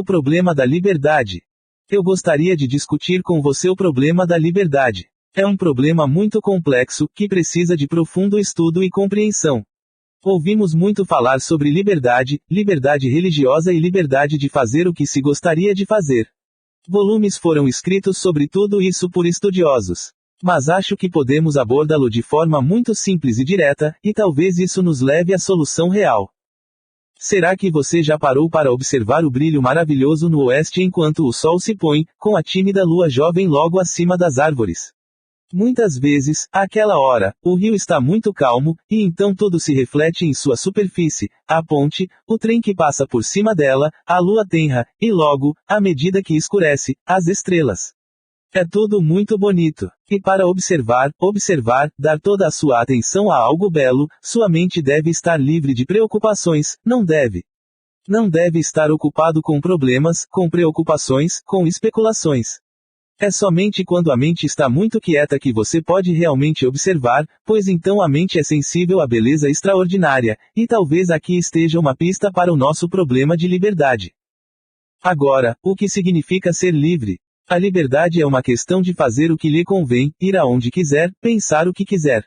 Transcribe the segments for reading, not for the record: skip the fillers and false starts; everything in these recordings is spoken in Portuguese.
problema da liberdade. Eu gostaria de discutir com você o problema da liberdade. É um problema muito complexo, que precisa de profundo estudo e compreensão. Ouvimos muito falar sobre liberdade, liberdade religiosa e liberdade de fazer o que se gostaria de fazer. Volumes foram escritos sobre tudo isso por estudiosos. Mas acho que podemos abordá-lo de forma muito simples e direta, e talvez isso nos leve à solução real. Será que você já parou para observar o brilho maravilhoso no oeste enquanto o sol se põe, com a tímida lua jovem logo acima das árvores? Muitas vezes, àquela hora, o rio está muito calmo, e então tudo se reflete em sua superfície, a ponte, o trem que passa por cima dela, a lua tenra, e logo, à medida que escurece, as estrelas. É tudo muito bonito. E para observar, dar toda a sua atenção a algo belo, sua mente deve estar livre de preocupações, não deve. Não deve estar ocupado com problemas, com preocupações, com especulações. É somente quando a mente está muito quieta que você pode realmente observar, pois então a mente é sensível à beleza extraordinária, e talvez aqui esteja uma pista para o nosso problema de liberdade. Agora, o que significa ser livre? A liberdade é uma questão de fazer o que lhe convém, ir aonde quiser, pensar o que quiser.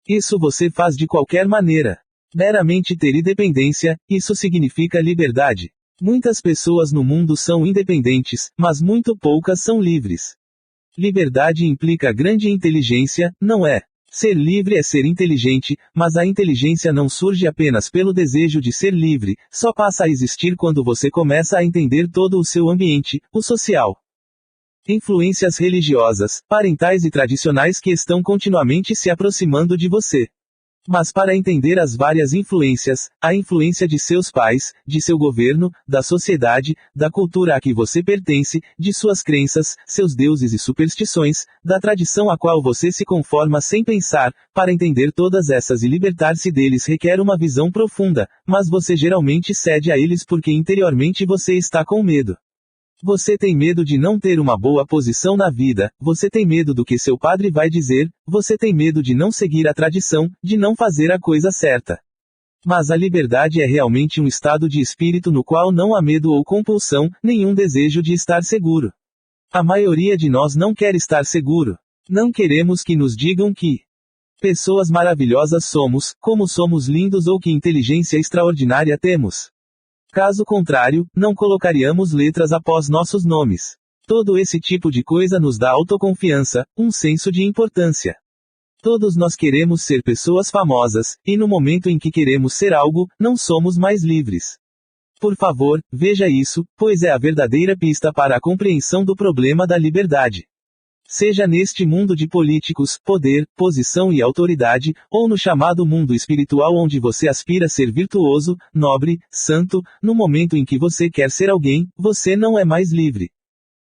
Isso você faz de qualquer maneira. Meramente ter independência, isso significa liberdade. Muitas pessoas no mundo são independentes, mas muito poucas são livres. Liberdade implica grande inteligência, não é? Ser livre é ser inteligente, mas a inteligência não surge apenas pelo desejo de ser livre, só passa a existir quando você começa a entender todo o seu ambiente, o social. Influências religiosas, parentais e tradicionais que estão continuamente se aproximando de você. Mas para entender as várias influências, a influência de seus pais, de seu governo, da sociedade, da cultura a que você pertence, de suas crenças, seus deuses e superstições, da tradição a qual você se conforma sem pensar, para entender todas essas e libertar-se deles requer uma visão profunda, mas você geralmente cede a eles porque interiormente você está com medo. Você tem medo de não ter uma boa posição na vida, você tem medo do que seu padre vai dizer, você tem medo de não seguir a tradição, de não fazer a coisa certa. Mas a liberdade é realmente um estado de espírito no qual não há medo ou compulsão, nenhum desejo de estar seguro. A maioria de nós não quer estar seguro. Não queremos que nos digam que pessoas maravilhosas somos, como somos lindos ou que inteligência extraordinária temos. Caso contrário, não colocaríamos letras após nossos nomes. Todo esse tipo de coisa nos dá autoconfiança, um senso de importância. Todos nós queremos ser pessoas famosas, e no momento em que queremos ser algo, não somos mais livres. Por favor, veja isso, pois é a verdadeira pista para a compreensão do problema da liberdade. Seja neste mundo de políticos, poder, posição e autoridade, ou no chamado mundo espiritual onde você aspira a ser virtuoso, nobre, santo, no momento em que você quer ser alguém, você não é mais livre.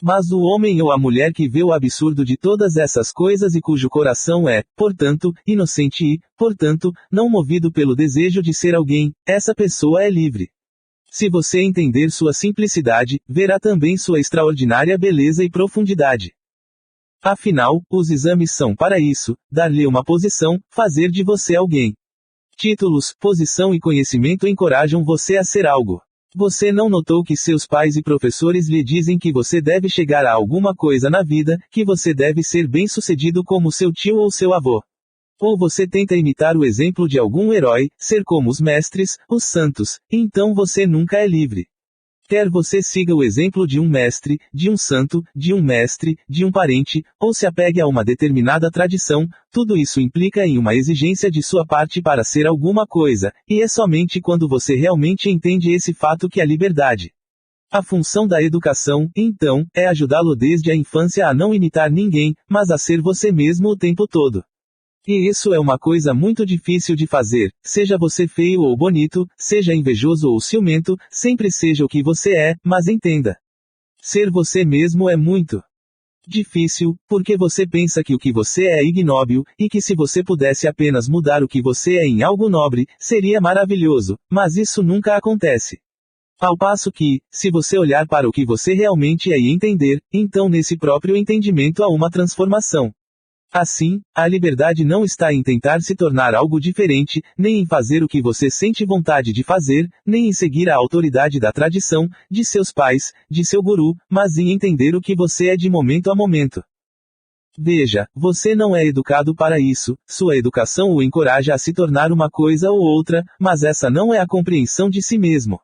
Mas o homem ou a mulher que vê o absurdo de todas essas coisas e cujo coração é, portanto, inocente e, portanto, não movido pelo desejo de ser alguém, essa pessoa é livre. Se você entender sua simplicidade, verá também sua extraordinária beleza e profundidade. Afinal, os exames são para isso, dar-lhe uma posição, fazer de você alguém. Títulos, posição e conhecimento encorajam você a ser algo. Você não notou que seus pais e professores lhe dizem que você deve chegar a alguma coisa na vida, que você deve ser bem-sucedido como seu tio ou seu avô. Ou você tenta imitar o exemplo de algum herói, ser como os mestres, os santos, então você nunca é livre. Quer você siga o exemplo de um mestre, de um santo, de um mestre, de um parente, ou se apegue a uma determinada tradição, tudo isso implica em uma exigência de sua parte para ser alguma coisa, e é somente quando você realmente entende esse fato que a liberdade. A função da educação, então, é ajudá-lo desde a infância a não imitar ninguém, mas a ser você mesmo o tempo todo. E isso é uma coisa muito difícil de fazer, seja você feio ou bonito, seja invejoso ou ciumento, sempre seja o que você é, mas entenda. Ser você mesmo é muito difícil, porque você pensa que o que você é ignóbil, e que se você pudesse apenas mudar o que você é em algo nobre, seria maravilhoso, mas isso nunca acontece. Ao passo que, se você olhar para o que você realmente é e entender, então nesse próprio entendimento há uma transformação. Assim, a liberdade não está em tentar se tornar algo diferente, nem em fazer o que você sente vontade de fazer, nem em seguir a autoridade da tradição, de seus pais, de seu guru, mas em entender o que você é de momento a momento. Veja, você não é educado para isso, sua educação o encoraja a se tornar uma coisa ou outra, mas essa não é a compreensão de si mesmo.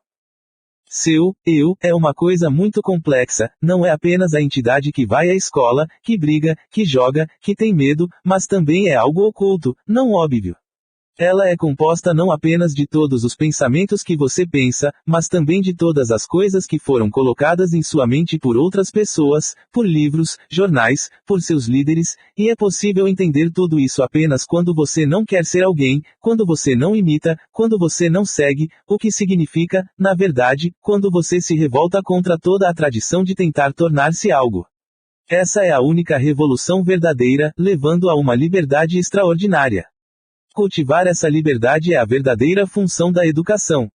Seu eu é uma coisa muito complexa, não é apenas a entidade que vai à escola, que briga, que joga, que tem medo, mas também é algo oculto, não óbvio. Ela é composta não apenas de todos os pensamentos que você pensa, mas também de todas as coisas que foram colocadas em sua mente por outras pessoas, por livros, jornais, por seus líderes, e é possível entender tudo isso apenas quando você não quer ser alguém, quando você não imita, quando você não segue, o que significa, na verdade, quando você se revolta contra toda a tradição de tentar tornar-se algo. Essa é a única revolução verdadeira, levando a uma liberdade extraordinária. Cultivar essa liberdade é a verdadeira função da educação.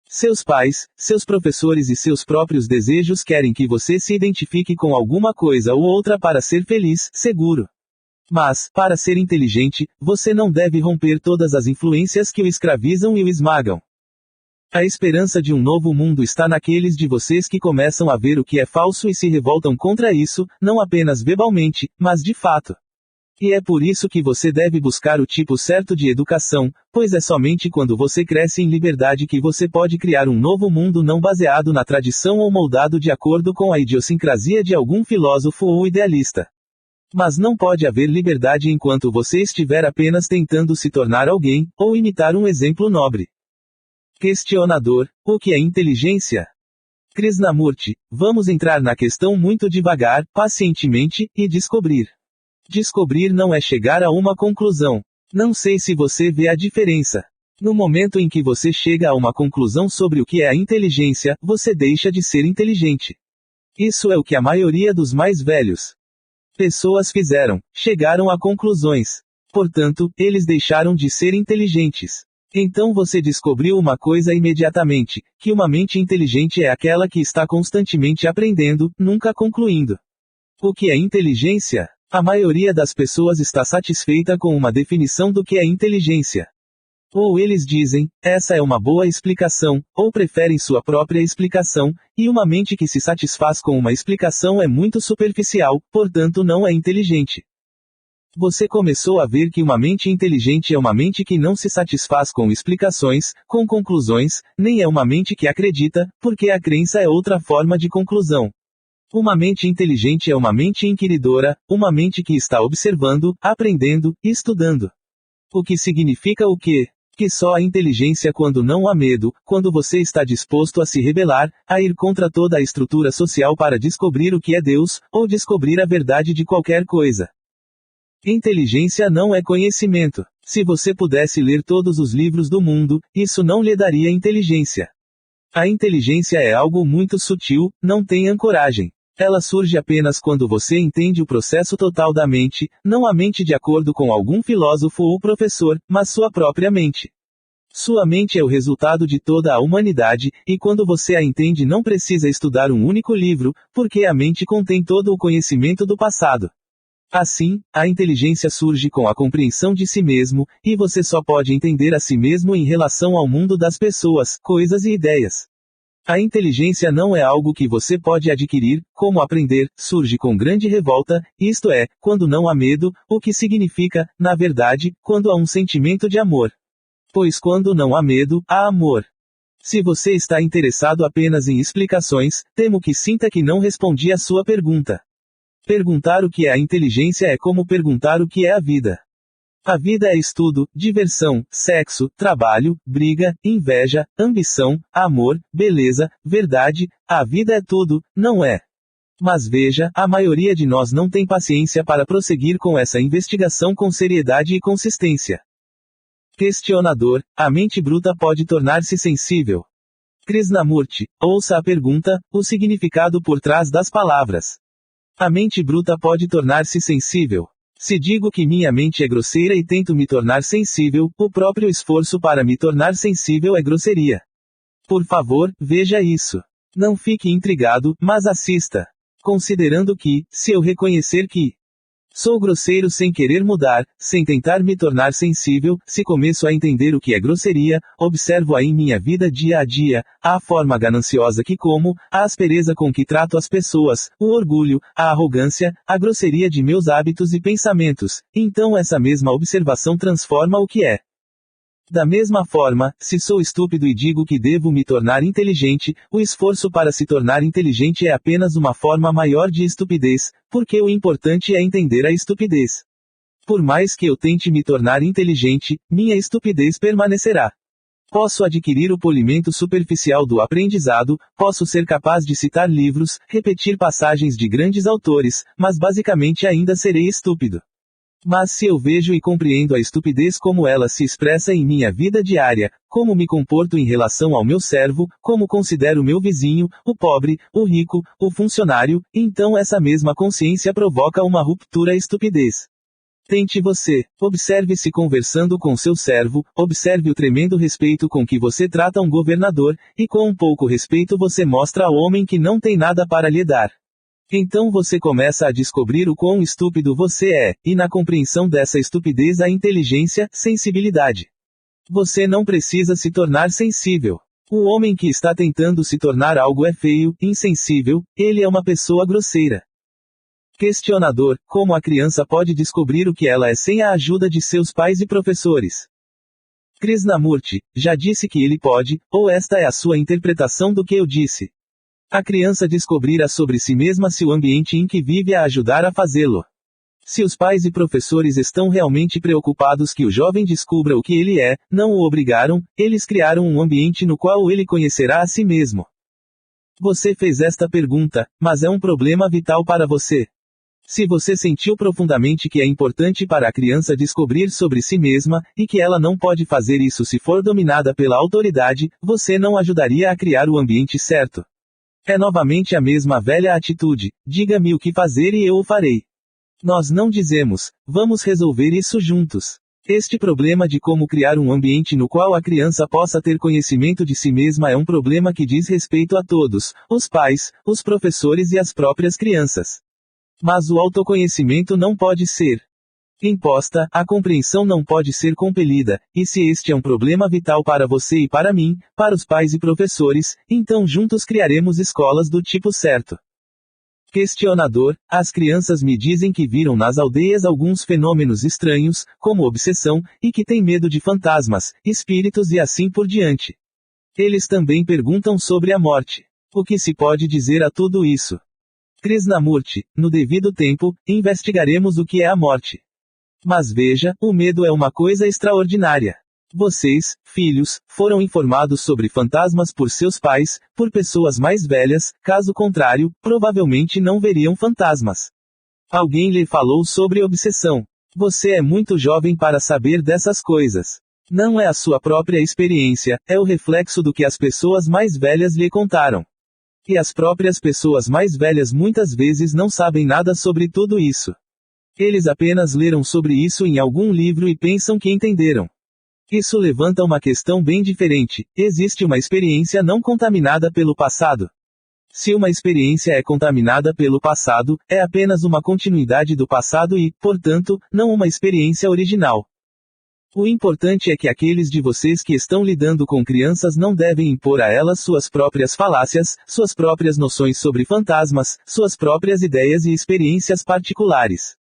Seus pais, seus professores e seus próprios desejos querem que você se identifique com alguma coisa ou outra para ser feliz, seguro. Mas, para ser inteligente, você não deve romper todas as influências que o escravizam e o esmagam. A esperança de um novo mundo está naqueles de vocês que começam a ver o que é falso e se revoltam contra isso, não apenas verbalmente, mas de fato. E é por isso que você deve buscar o tipo certo de educação, pois é somente quando você cresce em liberdade que você pode criar um novo mundo não baseado na tradição ou moldado de acordo com a idiosincrasia de algum filósofo ou idealista. Mas não pode haver liberdade enquanto você estiver apenas tentando se tornar alguém, ou imitar um exemplo nobre. Questionador: o que é inteligência? Krishnamurti: vamos entrar na questão muito devagar, pacientemente, e descobrir. Descobrir não é chegar a uma conclusão. Não sei se você vê a diferença. No momento em que você chega a uma conclusão sobre o que é a inteligência, você deixa de ser inteligente. Isso é o que a maioria dos mais velhos pessoas fizeram, chegaram a conclusões. Portanto, eles deixaram de ser inteligentes. Então você descobriu uma coisa imediatamente, que uma mente inteligente é aquela que está constantemente aprendendo, nunca concluindo. O que é inteligência? A maioria das pessoas está satisfeita com uma definição do que é inteligência. Ou eles dizem, essa é uma boa explicação, ou preferem sua própria explicação, e uma mente que se satisfaz com uma explicação é muito superficial, portanto não é inteligente. Você começou a ver que uma mente inteligente é uma mente que não se satisfaz com explicações, com conclusões, nem é uma mente que acredita, porque a crença é outra forma de conclusão. Uma mente inteligente é uma mente inquiridora, uma mente que está observando, aprendendo, estudando. O que significa o quê? Que só há inteligência quando não há medo, quando você está disposto a se rebelar, a ir contra toda a estrutura social para descobrir o que é Deus, ou descobrir a verdade de qualquer coisa. Inteligência não é conhecimento. Se você pudesse ler todos os livros do mundo, isso não lhe daria inteligência. A inteligência é algo muito sutil, não tem ancoragem. Ela surge apenas quando você entende o processo total da mente, não a mente de acordo com algum filósofo ou professor, mas sua própria mente. Sua mente é o resultado de toda a humanidade, e quando você a entende não precisa estudar um único livro, porque a mente contém todo o conhecimento do passado. Assim, a inteligência surge com a compreensão de si mesmo, e você só pode entender a si mesmo em relação ao mundo das pessoas, coisas e ideias. A inteligência não é algo que você pode adquirir, como aprender, surge com grande revolta, isto é, quando não há medo, o que significa, na verdade, quando há um sentimento de amor. Pois quando não há medo, há amor. Se você está interessado apenas em explicações, temo que sinta que não respondi a sua pergunta. Perguntar o que é a inteligência é como perguntar o que é a vida. A vida é estudo, diversão, sexo, trabalho, briga, inveja, ambição, amor, beleza, verdade, a vida é tudo, não é? Mas veja, a maioria de nós não tem paciência para prosseguir com essa investigação com seriedade e consistência. Questionador: a mente bruta pode tornar-se sensível? Krishnamurti: ouça a pergunta, o significado por trás das palavras. A mente bruta pode tornar-se sensível. Se digo que minha mente é grosseira e tento me tornar sensível, o próprio esforço para me tornar sensível é grosseria. Por favor, veja isso. Não fique intrigado, mas assista. Considerando que, se eu reconhecer que Sou grosseiro sem querer mudar, sem tentar me tornar sensível. Se começo a entender o que é grosseria, observo-a em minha vida dia a dia, a forma gananciosa que como, a aspereza com que trato as pessoas, o orgulho, a arrogância, a grosseria de meus hábitos e pensamentos. Então essa mesma observação transforma o que é. Da mesma forma, se sou estúpido e digo que devo me tornar inteligente, o esforço para se tornar inteligente é apenas uma forma maior de estupidez, porque o importante é entender a estupidez. Por mais que eu tente me tornar inteligente, minha estupidez permanecerá. Posso adquirir o polimento superficial do aprendizado, posso ser capaz de citar livros, repetir passagens de grandes autores, mas basicamente ainda serei estúpido. Mas se eu vejo e compreendo a estupidez como ela se expressa em minha vida diária, como me comporto em relação ao meu servo, como considero meu vizinho, o pobre, o rico, o funcionário, então essa mesma consciência provoca uma ruptura à estupidez. Tente você. Observe-se conversando com seu servo, observe o tremendo respeito com que você trata um governador, e com um pouco respeito você mostra ao homem que não tem nada para lhe dar. Então você começa a descobrir o quão estúpido você é, e na compreensão dessa estupidez há inteligência, sensibilidade. Você não precisa se tornar sensível. O homem que está tentando se tornar algo é feio, insensível, ele é uma pessoa grosseira. Questionador: como a criança pode descobrir o que ela é sem a ajuda de seus pais e professores? Krishnamurti: já disse que ele pode, ou esta é a sua interpretação do que eu disse. A criança descobrirá sobre si mesma se o ambiente em que vive a ajudar a fazê-lo. Se os pais e professores estão realmente preocupados que o jovem descubra o que ele é, não o obrigaram, eles criaram um ambiente no qual ele conhecerá a si mesmo. Você fez esta pergunta, mas é um problema vital para você. Se você sentiu profundamente que é importante para a criança descobrir sobre si mesma, e que ela não pode fazer isso se for dominada pela autoridade, você não ajudaria a criar o ambiente certo. É novamente a mesma velha atitude: diga-me o que fazer e eu o farei. Nós não dizemos, vamos resolver isso juntos. Este problema de como criar um ambiente no qual a criança possa ter conhecimento de si mesma é um problema que diz respeito a todos, os pais, os professores e as próprias crianças. Mas o autoconhecimento não pode ser imposta, a compreensão não pode ser compelida, e se este é um problema vital para você e para mim, para os pais e professores, então juntos criaremos escolas do tipo certo. Questionador: as crianças me dizem que viram nas aldeias alguns fenômenos estranhos, como obsessão, e que têm medo de fantasmas, espíritos e assim por diante. Eles também perguntam sobre a morte. O que se pode dizer a tudo isso? Krishnamurti: no devido tempo, investigaremos o que é a morte. Mas veja, o medo é uma coisa extraordinária. Vocês, filhos, foram informados sobre fantasmas por seus pais, por pessoas mais velhas, caso contrário, provavelmente não veriam fantasmas. Alguém lhe falou sobre obsessão. Você é muito jovem para saber dessas coisas. Não é a sua própria experiência, é o reflexo do que as pessoas mais velhas lhe contaram. E as próprias pessoas mais velhas muitas vezes não sabem nada sobre tudo isso. Eles apenas leram sobre isso em algum livro e pensam que entenderam. Isso levanta uma questão bem diferente: existe uma experiência não contaminada pelo passado? Se uma experiência é contaminada pelo passado, é apenas uma continuidade do passado e, portanto, não uma experiência original. O importante é que aqueles de vocês que estão lidando com crianças não devem impor a elas suas próprias falácias, suas próprias noções sobre fantasmas, suas próprias ideias e experiências particulares.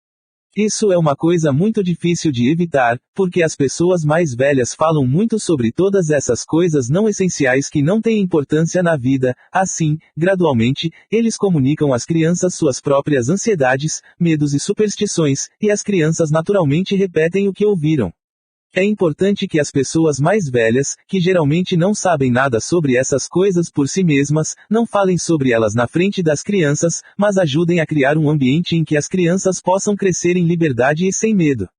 Isso é uma coisa muito difícil de evitar, porque as pessoas mais velhas falam muito sobre todas essas coisas não essenciais que não têm importância na vida. Assim, gradualmente, eles comunicam às crianças suas próprias ansiedades, medos e superstições, e as crianças naturalmente repetem o que ouviram. É importante que as pessoas mais velhas, que geralmente não sabem nada sobre essas coisas por si mesmas, não falem sobre elas na frente das crianças, mas ajudem a criar um ambiente em que as crianças possam crescer em liberdade e sem medo.